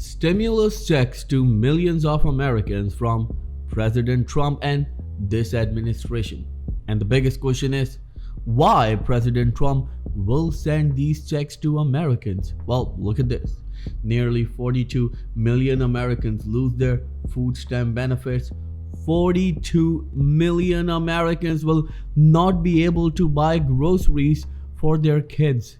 Stimulus checks to millions of Americans from President Trump and this administration. And the biggest question is, why President Trump will send these checks to Americans? Well, look at this. Nearly 42 million Americans lose their food stamp benefits. 42 million Americans will not be able to buy groceries for their kids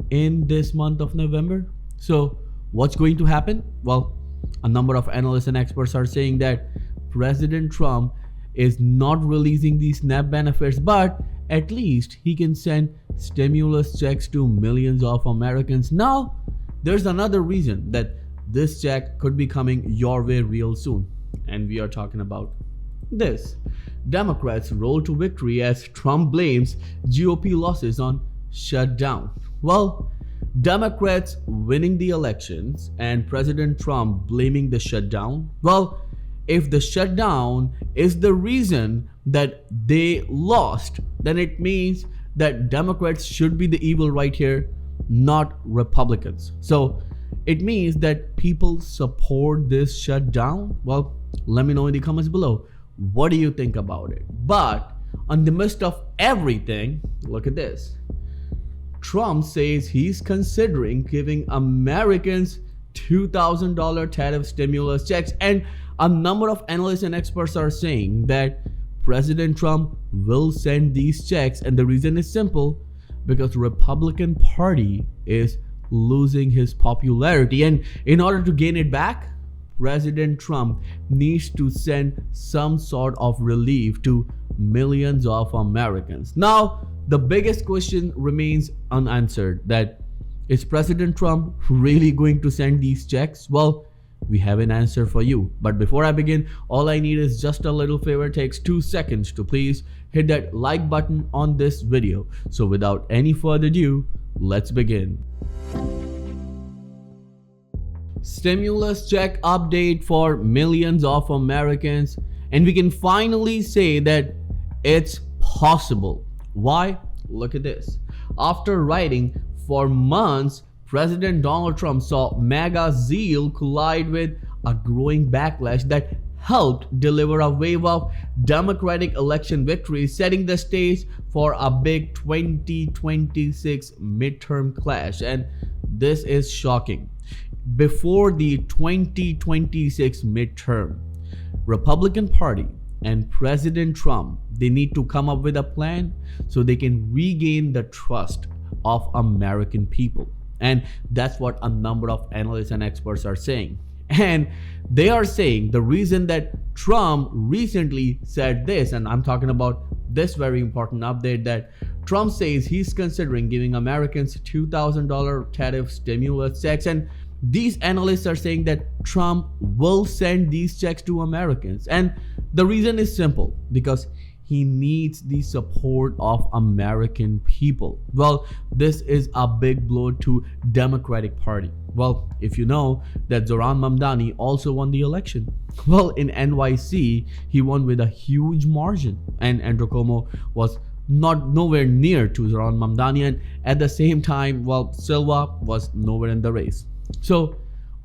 in this month of November. So what's going to happen? Well, a number of analysts and experts are saying that President Trump is not releasing these SNAP benefits, but at least he can send stimulus checks to millions of Americans. Now, there's another reason that this check could be coming your way real soon. And we are talking about this. Democrats roll to victory as Trump blames GOP losses on shutdown. Well, Democrats winning the elections and President Trump blaming the shutdown. Well, if the shutdown is the reason that they lost, then it means that Democrats should be the evil right here, not Republicans. So it means that people support this shutdown. Well, let me know in the comments below. What do you think about it? But in the midst of everything, look at this. Trump says he's considering giving Americans $2,000 tariff stimulus checks, and a number of analysts and experts are saying that President Trump will send these checks, and the reason is simple, because the Republican Party is losing his popularity, and in order to gain it back, President Trump needs to send some sort of relief to millions of Americans. Now, the biggest question remains unanswered, that is President Trump really going to send these checks? Well, we have an answer for you. But before I begin, all I need is just a little favor. It takes 2 seconds to please hit that like button on this video. So without any further ado, let's begin. Stimulus check update for millions of Americans, and we can finally say that it's possible. Why? Look at this. After writing for months, President Donald Trump saw MAGA zeal collide with a growing backlash that helped deliver a wave of Democratic election victories, setting the stage for a big 2026 midterm clash. And this is shocking. Before the 2026 midterm, Republican Party and President Trump, they need to come up with a plan so they can regain the trust of American people. And that's what a number of analysts and experts are saying. And they are saying the reason that Trump recently said this, and I'm talking about this very important update, that Trump says he's considering giving Americans $2,000 tariff stimulus checks, and these analysts are saying that Trump will send these checks to Americans. And the reason is simple, because he needs the support of American people. Well, this is a big blow to Democratic Party. Well, if you know that Zohran Mamdani also won the election. Well, in NYC, he won with a huge margin, and Andrew Cuomo was nowhere near to Zohran Mamdani, and at the same time, well, Silva was nowhere in the race. So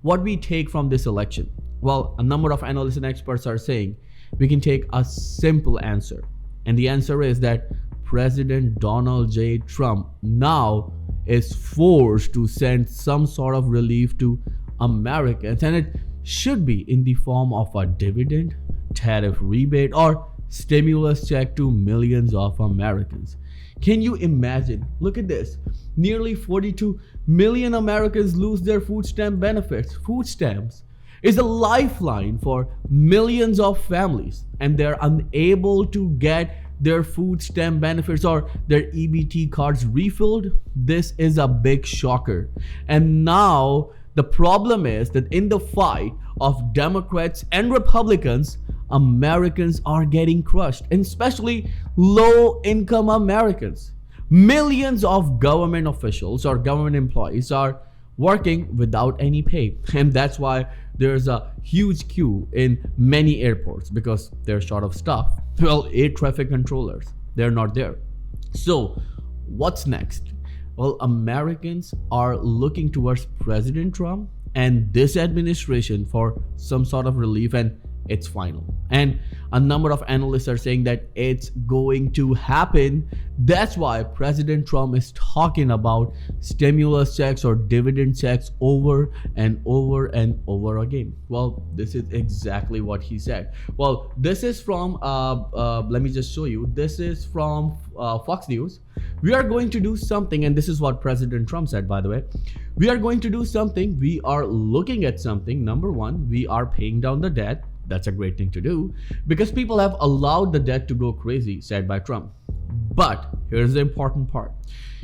what we take from this election? Well, a number of analysts and experts are saying we can take a simple answer. And the answer is that President Donald J. Trump now is forced to send some sort of relief to Americans. And it should be in the form of a dividend, tariff rebate, or stimulus check to millions of Americans. Can you imagine? Look at this. Nearly 42 million Americans lose their food stamp benefits. Food stamps is a lifeline for millions of families, and they're unable to get their food stamp benefits or their EBT cards refilled. This is a big shocker. And now the problem is that in the fight of Democrats and Republicans, Americans are getting crushed, and especially low-income Americans. Millions of government officials or government employees are working without any pay, and that's why there's a huge queue in many airports, because they're short of staff. Well, air traffic controllers, they're not there. So what's next? Well, Americans are looking towards President Trump and this administration for some sort of relief, and it's final. And a number of analysts are saying that it's going to happen. That's why President Trump is talking about stimulus checks or dividend checks over and over and over again. Well, this is exactly what he said. Well, this is from let me just show you. This is from Fox News. We are going to do something, and this is what President Trump said, by the way. We are going to do something. We are looking at something. Number one, we are paying down the debt. That's a great thing to do because people have allowed the debt to go crazy, said by Trump. But here's the important part.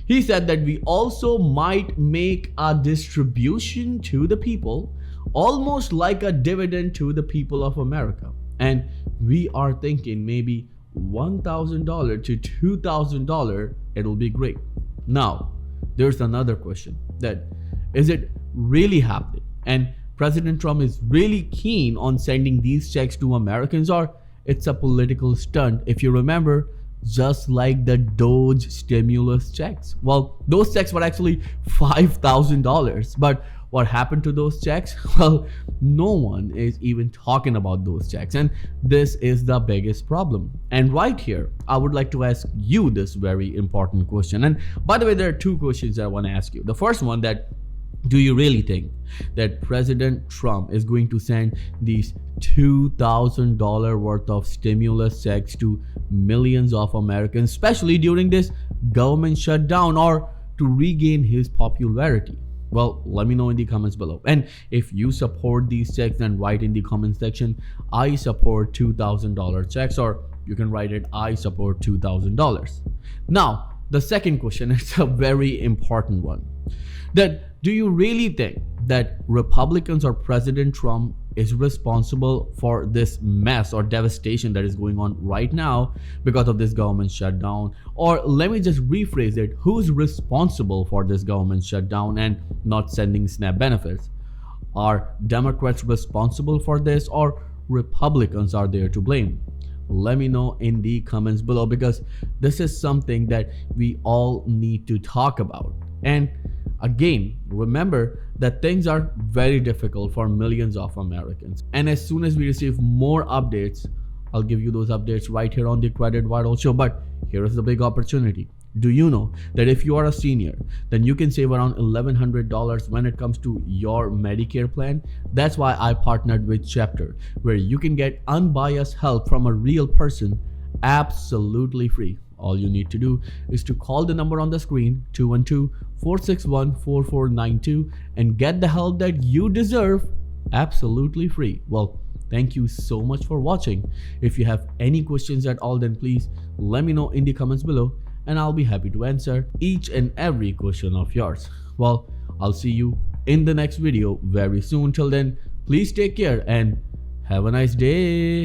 He said that we also might make a distribution to the people, almost like a dividend to the people of America. And we are thinking maybe $1,000 to $2,000, it'll be great. Now, there's another question, that is it really happening? And President Trump is really keen on sending these checks to Americans, or it's a political stunt, if you remember, just like the Doge stimulus checks. Well, those checks were actually $5,000, but what happened to those checks? Well, no one is even talking about those checks, and this is the biggest problem. And right here, I would like to ask you this very important question. And by the way, there are two questions I want to ask you. The first one, that do you really think that President Trump is going to send these $2,000 worth of stimulus checks to millions of Americans, especially during this government shutdown, or to regain his popularity? Well, let me know in the comments below. And if you support these checks, then write in the comment section, I support $2,000 checks, or you can write it, I support $2,000. Now, the second question is a very important one. That do you really think that Republicans or President Trump is responsible for this mess or devastation that is going on right now because of this government shutdown? Or let me just rephrase it, who's responsible for this government shutdown and not sending SNAP benefits? Are Democrats responsible for this, or Republicans are there to blame? Let me know in the comments below, because this is something that we all need to talk about. And again, remember that things are very difficult for millions of Americans. And as soon as we receive more updates, I'll give you those updates right here on the Credit Vital Show. But here is the big opportunity. Do you know that if you are a senior, then you can save around $1,100 when it comes to your Medicare plan? That's why I partnered with Chapter, where you can get unbiased help from a real person absolutely free. All you need to do is to call the number on the screen, 212-461-4492, and get the help that you deserve absolutely free. Well, thank you so much for watching. If you have any questions at all, then please let me know in the comments below, and I'll be happy to answer each and every question of yours. Well, I'll see you in the next video very soon. Till then, please take care and have a nice day.